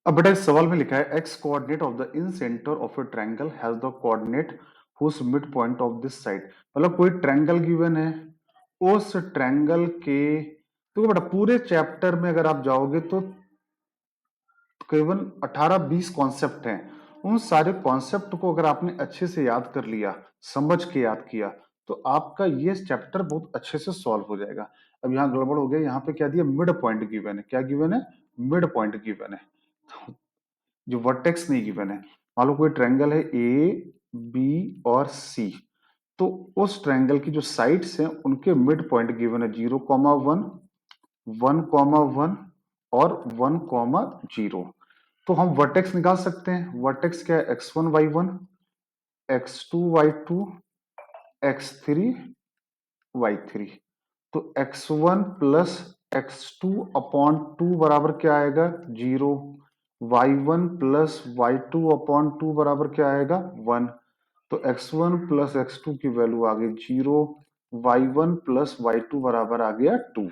अब बेटा इस सवाल में लिखा है x coordinate of the incentre of a triangle has the coordinate whose mid point of this side. मतलब कोई ट्रायंगल गिवन है, उस ट्रायंगल के तो बेटा पूरे चैप्टर में अगर आप जाओगे तो केवल 18-20 कॉन्सेप्ट हैं। उन सारे कॉन्सेप्ट को अगर आपने अच्छे से याद कर लिया, समझ के याद किया, तो आपका ये चैप्टर बहुत अच्छे से सॉल्व हो जाएगा। अब यहाँ गड़बड़ हो गया, यहाँ पे क्या दिया, मिड पॉइंट गिवन है। क्या गिवन है? मिड पॉइंट गिवन है, जो वर्टेक्स नहीं गिवन है। मान लो कोई ट्रायंगल है ए बी और सी, तो उस ट्रायंगल की जो साइड्स हैं उनके मिड पॉइंट गिवन है 0,1, 1,1 और 1,0। तो हम वर्टेक्स निकाल सकते हैं। वर्टेक्स क्या है? x1 y1, x2 y2, x3 y3। तो x1 प्लस x2 अपॉन 2 बराबर क्या आएगा? 0। y1 प्लस y2 अपॉन 2 बराबर क्या आएगा? 1। तो x1 प्लस x2 की वैल्यू आ गई 0, y1 प्लस y2 बराबर आ गया 2।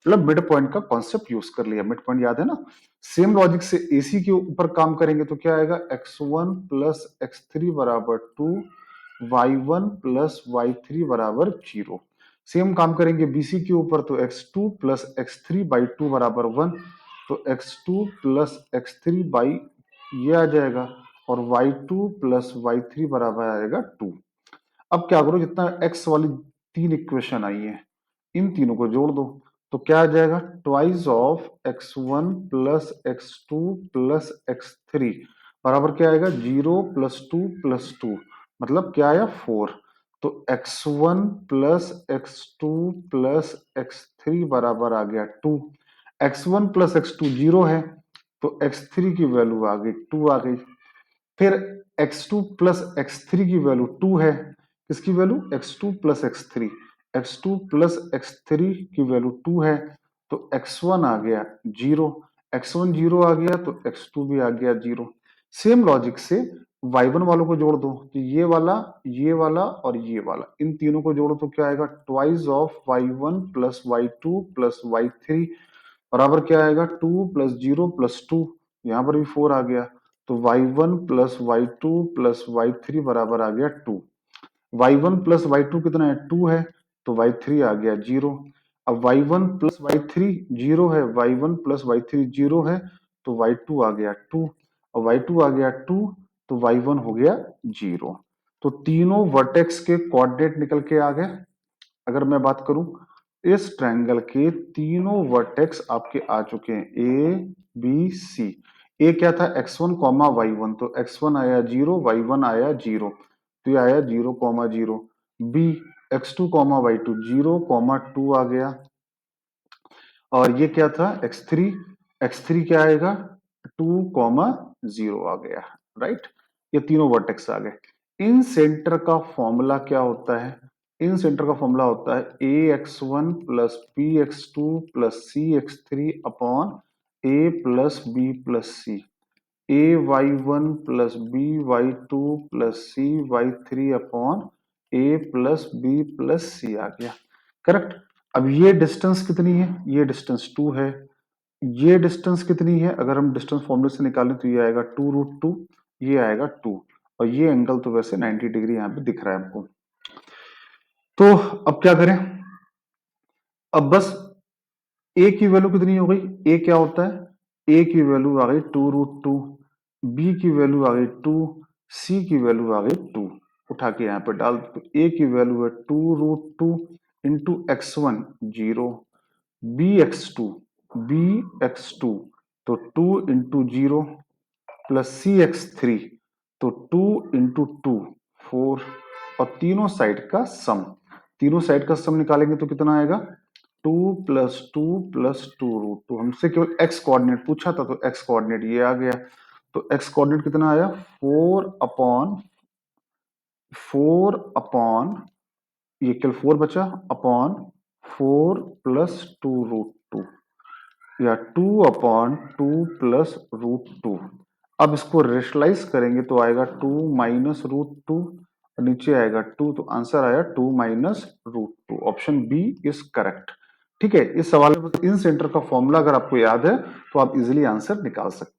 मतलब मिड पॉइंट का कॉन्सेप्ट यूज कर लिया। मिड पॉइंट याद है ना? सेम लॉजिक से एसी के ऊपर काम करेंगे तो क्या आएगा? x1 प्लस x3 बराबर 2, y1 प्लस y3 बराबर 0। सेम काम करेंगे बीसी के ऊपर तो x2 प्लस x3 बाई 2 बराबर 1। तो x2 प्लस x3 बाई ये आ जाएगा और y2 प्लस y3 बराबर आएगा 2। अब क्या करो, जितना x वाली तीन इक्वेशन आई है इन तीनों को जोड़ दो। तो क्या आ जाएगा? Twice of x1 plus x2 plus x3 बराबर क्या आएगा? 0 प्लस 2 प्लस 2, मतलब क्या आया? 4। तो x1 plus x2 plus x3 बराबर आ गया 2। x1 प्लस x2 0 है, तो x3 की वैल्यू आ गई 2 आ गई। फिर x2 प्लस x3 की वैल्यू 2 है। किसकी value? x2 plus x3। x2 plus x3 की वैल्यू 2 है, तो x1 आ गया 0। x1 0 आ गया तो x2 भी आ गया 0। सेम लॉजिक से y1 वालों को जोड़ दो, तो ये वाला और ये वाला, इन तीनों को जोड़ो तो क्या आएगा? Twice of y1 plus y2 plus y3 बराबर क्या आएगा? 2 प्लस 0 प्लस 2, यहां पर भी 4 आ गया। तो y1 plus y2 plus y3 बराबर आ गया 2। y1 प्लस y2 कितना है? 2 है, तो y3 आ गया 0। अब y1 प्लस y3 0 है, y1 प्लस y3 0 है, तो y2 आ गया 2। और y2 आ गया 2, तो y1 हो गया 0। तो तीनों वर्टेक्स के कोऑर्डिनेट निकल के आ गए। अगर मैं बात करूं, इस ट्रायंगल के तीनों वर्टेक्स आपके आ चुके हैं, ए बी सी। ए क्या था? x1 कॉमा y1, तो x1 आया 0, y1 आया 0, तो ये आया 0,0। बी x2 कॉमा y2, 0,2 आ गया। और ये क्या था? x3, x3 क्या आएगा? 2,0 आ गया। राइट, ये तीनों वर्टेक्स आ गए। इन सेंटर का फॉर्मूला क्या होता है? इन सेंटर का फॉर्मूला होता है a x one plus b x two plus c x three upon a plus b plus c. A y one plus b y two plus c y three upon a plus b plus c आ गया। Correct. अब ये distance कितनी है? ये distance 2 है। ये distance कितनी है? अगर हम डिस्टेंस फॉर्मूले से निकालें तो ये आएगा 2√2, ये आएगा 2, और ये एंगल तो वैसे 90 डिग्री यहाँ पे दिख रहा है हमको। तो अब क्या करें? अब बस ए की वैल्यू कितनी हो गई? ए क्या होता है? ए की वैल्यू आ गई 2√2, बी की वैल्यू आ गई 2, सी की वैल्यू आ गई 2। उठा के यहाँ पे डाल दो। ए की वैल्यू है 2√2 into x1 0, B x to तो 2 into 0 plus c x three तो 2 इंटू 2 4, और तीनों साइड का सम, तीनों साइड का सम निकालेंगे तो कितना आएगा? 2 प्लस 2 प्लस 2√2। हमसे केवल एक्स कोऑर्डिनेट पूछा था, तो एक्स कोऑर्डिनेट ये आ गया। तो एक्स कोऑर्डिनेट कितना आया? 4 अपॉन ये केवल 4 बचा, अपॉन 4 प्लस 2√2, या 2/2 प्लस √2। अब इसको रेशनलाइज करेंगे तो आएगा 2 माइनस √2, और नीचे आएगा 2, तो आंसर आया 2 minus √2। Option B is correct. ठीक है, इस सवाल में इन सेंटर का फॉर्मूला अगर आपको याद है तो आप इजिली आंसर निकाल सकते हैं।